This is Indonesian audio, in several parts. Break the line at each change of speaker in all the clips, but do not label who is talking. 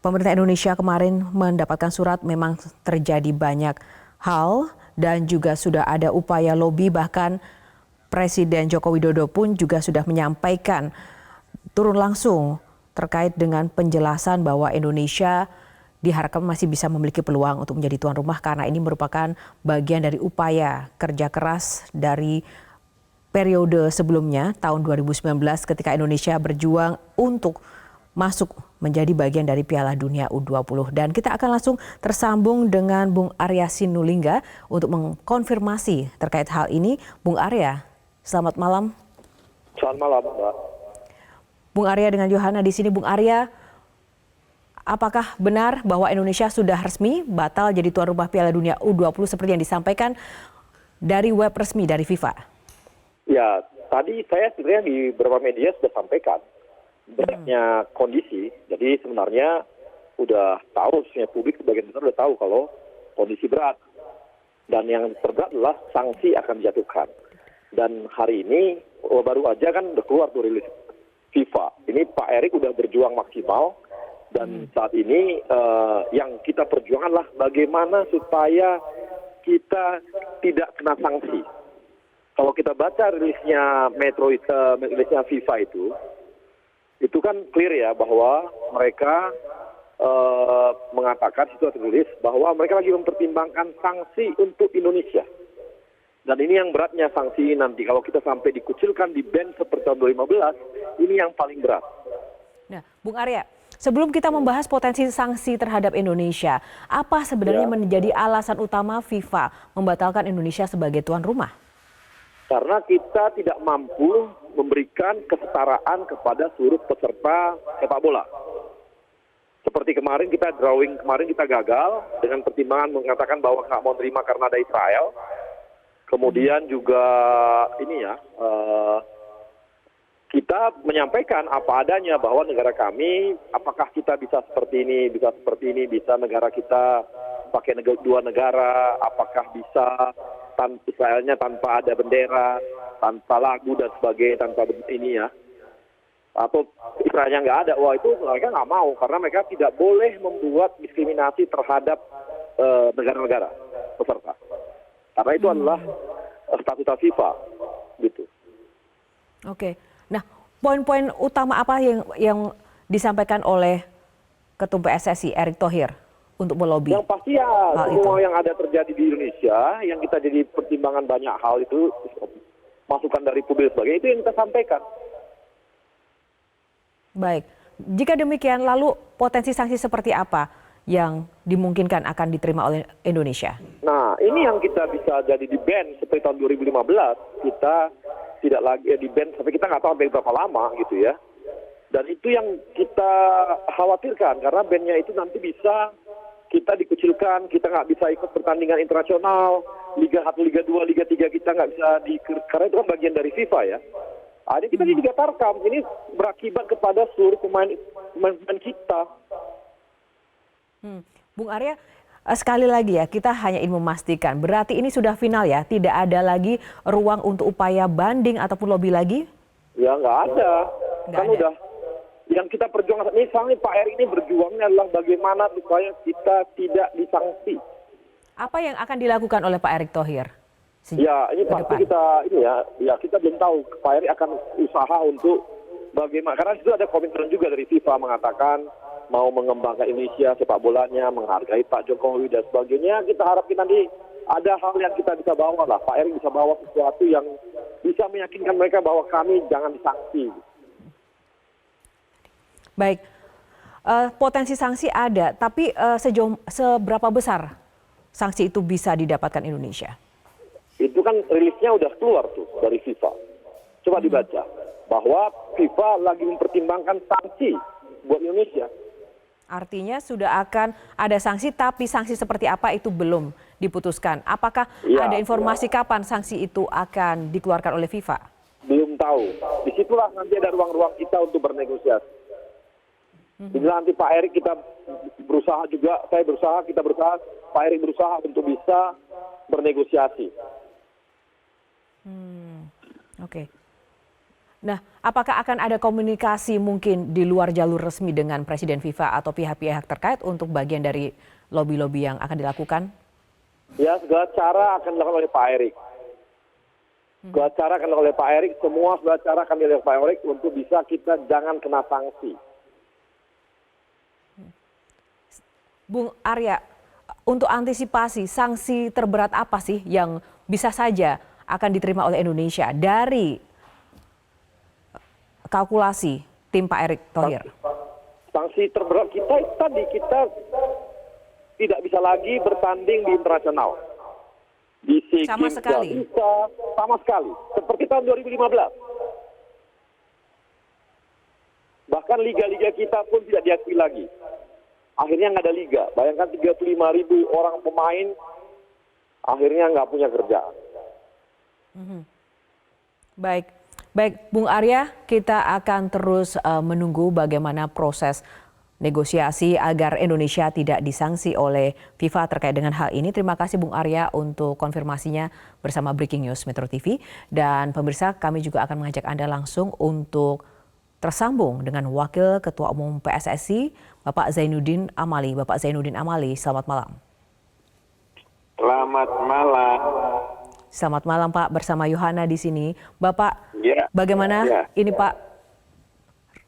Pemerintah Indonesia kemarin mendapatkan surat memang terjadi banyak hal dan juga sudah ada upaya lobi, bahkan Presiden Joko Widodo pun juga sudah menyampaikan turun langsung terkait dengan penjelasan bahwa Indonesia diharapkan masih bisa memiliki peluang untuk menjadi tuan rumah karena ini merupakan bagian dari upaya kerja keras dari periode sebelumnya tahun 2019 ketika Indonesia berjuang untuk masuk menjadi bagian dari Piala Dunia U20. Dan kita akan langsung tersambung dengan Bung Arya Sinulinga untuk mengkonfirmasi terkait hal ini. Bung Arya, selamat malam.
Selamat malam, Mbak.
Bung Arya dengan Yohana di sini. Bung Arya, apakah benar bahwa Indonesia sudah resmi batal jadi tuan rumah Piala Dunia U20 seperti yang disampaikan dari web resmi dari FIFA?
Ya, tadi saya sebenarnya di beberapa media sudah sampaikan beratnya kondisi. Jadi sebenarnya udah tahu, sebenarnya publik sebagian besar udah tahu kalau kondisi berat. Dan yang terberat adalah sanksi akan dijatuhkan. Dan hari ini baru aja kan udah keluar tuh rilis FIFA. Ini Pak Erik udah berjuang maksimal. Dan saat ini yang kita perjuangkan adalah bagaimana supaya kita tidak kena sanksi. Kalau kita baca rilisnya rilisnya FIFA itu kan clear ya bahwa mereka mengatakan itu tertulis bahwa mereka lagi mempertimbangkan sanksi untuk Indonesia. Dan ini yang beratnya sanksi nanti. Kalau kita sampai dikucilkan di ban seperti tahun 2015, ini yang paling berat.
Nah, Bung Arya, sebelum kita membahas potensi sanksi terhadap Indonesia, apa sebenarnya menjadi alasan utama FIFA membatalkan Indonesia sebagai tuan rumah?
Karena kita tidak mampu memberikan kesetaraan kepada seluruh peserta sepak bola. Seperti kemarin kita drawing, kemarin kita gagal dengan pertimbangan mengatakan bahwa nggak mau terima karena ada Israel. Kemudian juga kita menyampaikan apa adanya bahwa negara kami, apakah kita bisa seperti ini, bisa negara kita pakai dua negara, apakah bisa Israelnya tanpa ada bendera, tanpa lagu dan sebagainya, tanpa ini ya. Atau Israelnya nggak ada, wah itu mereka nggak mau karena mereka tidak boleh membuat diskriminasi terhadap negara-negara peserta. Karena itu adalah statuta FIFA, gitu.
Oke, nah poin-poin utama apa yang disampaikan oleh Ketum PSSI Erick Thohir untuk melobi?
Yang pasti ya semua yang ada terjadi di Indonesia, yang kita jadi pertimbangan banyak hal itu, masukan dari publik sebagainya, itu yang kita sampaikan.
Baik, jika demikian lalu potensi sanksi seperti apa yang dimungkinkan akan diterima oleh Indonesia?
Nah, ini yang kita bisa jadi di ban seperti tahun 2015, kita tidak lagi di ban sampai kita nggak tahu sampai berapa lama gitu ya. Dan itu yang kita khawatirkan karena ban-nya itu nanti bisa kita dikucilkan, kita nggak bisa ikut pertandingan internasional, Liga 1, Liga 2, Liga 3 kita nggak bisa karena itu kan bagian dari FIFA ya. Ini kita di Liga Tarkam, ini berakibat kepada seluruh pemain kita.
Bung Arya, sekali lagi ya, kita hanya ingin memastikan, berarti ini sudah final ya? Tidak ada lagi ruang untuk upaya banding ataupun lobby lagi?
Ya nggak ada. Udah. Yang kita perjuangkan, misalnya Pak Erik ini berjuangnya adalah bagaimana supaya kita tidak disanksi. Apa
yang akan dilakukan oleh Pak Erick Thohir?
Ya, ini pasti kita belum tahu. Pak Erik akan usaha untuk bagaimana, karena itu ada komitmen juga dari FIFA mengatakan mau mengembangkan Indonesia sepak bolanya, menghargai Pak Jokowi dan sebagainya. Kita harapkan nanti ada hal yang kita bisa bawa lah. Pak Erik bisa bawa sesuatu yang bisa meyakinkan mereka bahwa kami jangan disanksi.
Baik, potensi sanksi ada, tapi seberapa besar sanksi itu bisa didapatkan Indonesia?
Itu kan rilisnya udah keluar tuh dari FIFA. Coba dibaca bahwa FIFA lagi mempertimbangkan sanksi buat Indonesia.
Artinya sudah akan ada sanksi, tapi sanksi seperti apa itu belum diputuskan. Apakah ada informasi kapan sanksi itu akan dikeluarkan oleh FIFA?
Belum tahu. Disitulah nanti ada ruang-ruang kita untuk bernegosiasi. Bila nanti Pak Erik kita berusaha juga, kita berusaha, Pak Erik berusaha untuk bisa bernegosiasi.
Oke. Nah, apakah akan ada komunikasi mungkin di luar jalur resmi dengan Presiden FIFA atau pihak-pihak terkait untuk bagian dari lobi-lobi yang akan dilakukan?
Ya, segala cara akan dilakukan oleh Pak Erik. Segala cara akan dilakukan oleh Pak Erik, semua segala cara akan dilakukan oleh Pak Erik untuk bisa kita jangan kena sanksi.
Bung Arya, untuk antisipasi sanksi terberat apa sih yang bisa saja akan diterima oleh Indonesia dari kalkulasi tim Pak Erick Thohir?
Sanksi terberat kita itu tadi, kita tidak bisa lagi bertanding di internasional. Di SEA
Sama
Games
sekali.
nggak bisa, sama sekali. Seperti tahun 2015. Bahkan liga-liga kita pun tidak diakui lagi. Akhirnya nggak ada liga. Bayangkan 35.000 orang pemain akhirnya nggak punya kerjaan.
Baik, baik Bung Arya, kita akan terus menunggu bagaimana proses negosiasi agar Indonesia tidak disanksi oleh FIFA terkait dengan hal ini. Terima kasih Bung Arya untuk konfirmasinya bersama Breaking News Metro TV. Dan pemirsa, kami juga akan mengajak Anda langsung untuk tersambung dengan Wakil Ketua Umum PSSI, Bapak Zainuddin Amali. Bapak Zainuddin Amali, selamat malam.
Selamat malam.
Selamat malam Pak, bersama Yohana di sini. Bapak,
Ya.
bagaimana
Ya.
ini Pak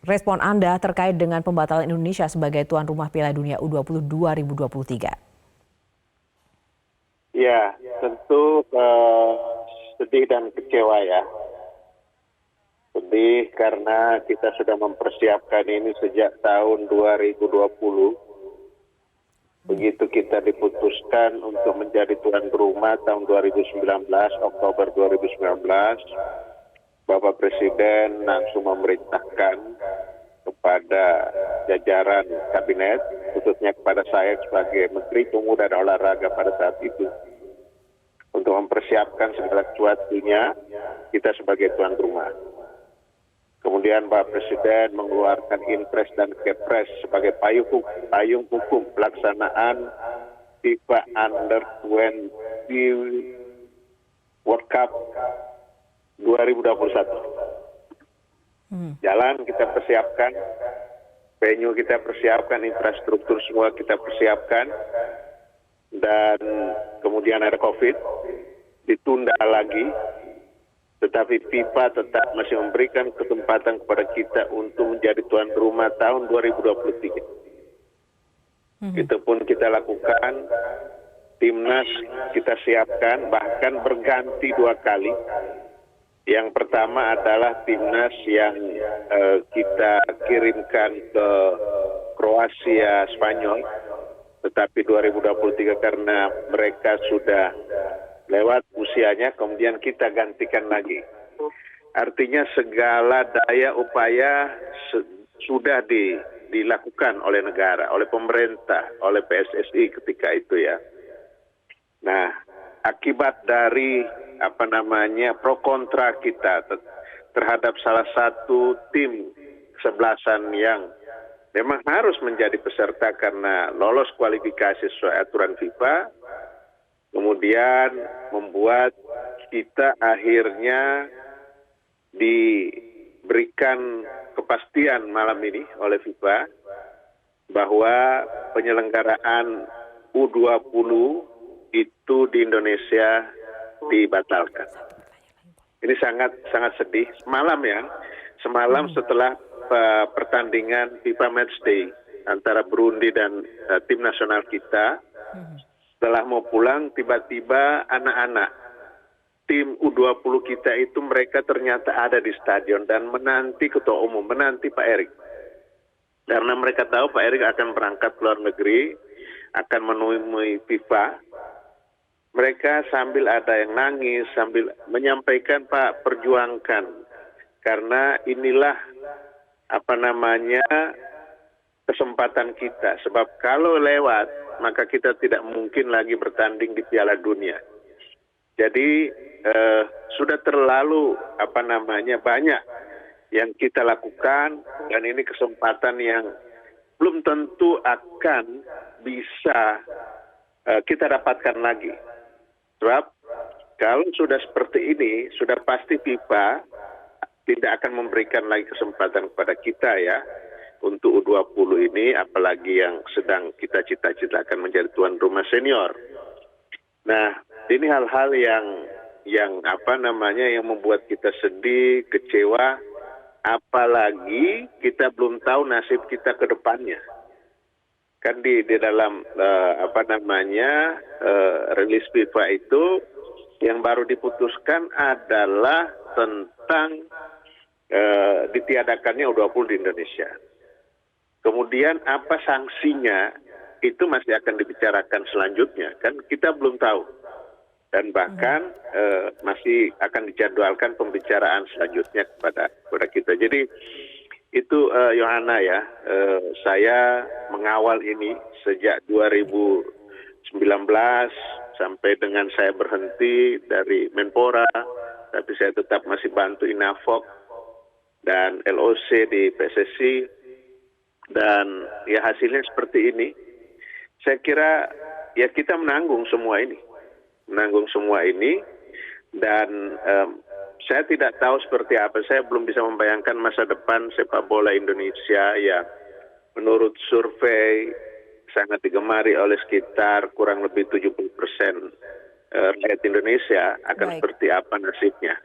respon Anda terkait dengan pembatalan Indonesia sebagai tuan rumah Piala Dunia U20 2023?
Ya, tentu sedih dan kecewa ya. Sedih karena kita sudah mempersiapkan ini sejak tahun 2020. Begitu kita diputuskan untuk menjadi tuan rumah tahun 2019, Oktober 2019, Bapak Presiden langsung memerintahkan kepada jajaran kabinet, khususnya kepada saya sebagai Menteri Pemuda dan Olahraga pada saat itu, untuk mempersiapkan segala sesuatunya kita sebagai tuan rumah. Kemudian Pak Presiden mengeluarkan Inpres dan Kepres sebagai payung hukum pelaksanaan FIFA Under 20 World Cup 2021. Jalan kita persiapkan, venue kita persiapkan, infrastruktur semua kita persiapkan, dan kemudian ada COVID, ditunda lagi. Tetapi FIFA tetap masih memberikan kesempatan kepada kita untuk menjadi tuan rumah tahun 2023. Itu pun kita lakukan, timnas kita siapkan, bahkan berganti 2 kali. Yang pertama adalah timnas yang kita kirimkan ke Kroasia, Spanyol. Tetapi 2023 karena mereka sudah lewat usianya, kemudian kita gantikan lagi. Artinya segala daya upaya sudah dilakukan oleh negara, oleh pemerintah, oleh PSSI ketika itu ya. Nah, akibat dari pro kontra kita terhadap salah satu tim kesebelasan yang memang harus menjadi peserta karena lolos kualifikasi sesuai aturan FIFA, kemudian membuat kita akhirnya diberikan kepastian malam ini oleh FIFA bahwa penyelenggaraan U20 itu di Indonesia dibatalkan. Ini sangat sedih. Semalam setelah pertandingan FIFA Matchday antara Burundi dan tim nasional kita, setelah mau pulang, tiba-tiba anak-anak tim U20 kita itu mereka ternyata ada di stadion dan menanti ketua umum, menanti Pak Erik. Karena mereka tahu Pak Erik akan berangkat ke luar negeri, akan menemui FIFA. Mereka sambil ada yang nangis, sambil menyampaikan, Pak, perjuangkan. Karena inilah kesempatan kita. Sebab kalau lewat, maka kita tidak mungkin lagi bertanding di Piala Dunia. Jadi sudah terlalu banyak yang kita lakukan, dan ini kesempatan yang belum tentu akan bisa kita dapatkan lagi. Sebab kalau sudah seperti ini, sudah pasti FIFA tidak akan memberikan lagi kesempatan kepada kita ya untuk U20 ini, apalagi yang sedang kita cita-citakan menjadi tuan rumah senior. Nah, ini hal-hal yang membuat kita sedih, kecewa, apalagi kita belum tahu nasib kita ke depannya. Kan di dalam rilis FIFA itu yang baru diputuskan adalah tentang ditiadakannya U20 di Indonesia. Kemudian apa sanksinya itu masih akan dibicarakan selanjutnya, kan kita belum tahu. Dan bahkan masih akan dijadwalkan pembicaraan selanjutnya kepada kita. Jadi itu Yohana ya, saya mengawal ini sejak 2019 sampai dengan saya berhenti dari Menpora, tapi saya tetap masih bantu Inafok dan LOC di PSSI, dan ya hasilnya seperti ini. Saya kira ya kita menanggung semua ini, dan saya tidak tahu seperti apa. Saya belum bisa membayangkan masa depan sepak bola Indonesia yang menurut survei sangat digemari oleh sekitar kurang lebih 70% rakyat Indonesia akan seperti apa nasibnya.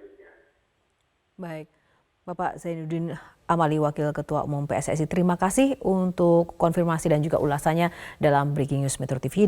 Baik, Bapak Zainuddin Amali, Wakil Ketua Umum PSSI, terima kasih untuk konfirmasi dan juga ulasannya dalam Breaking News Metro TV.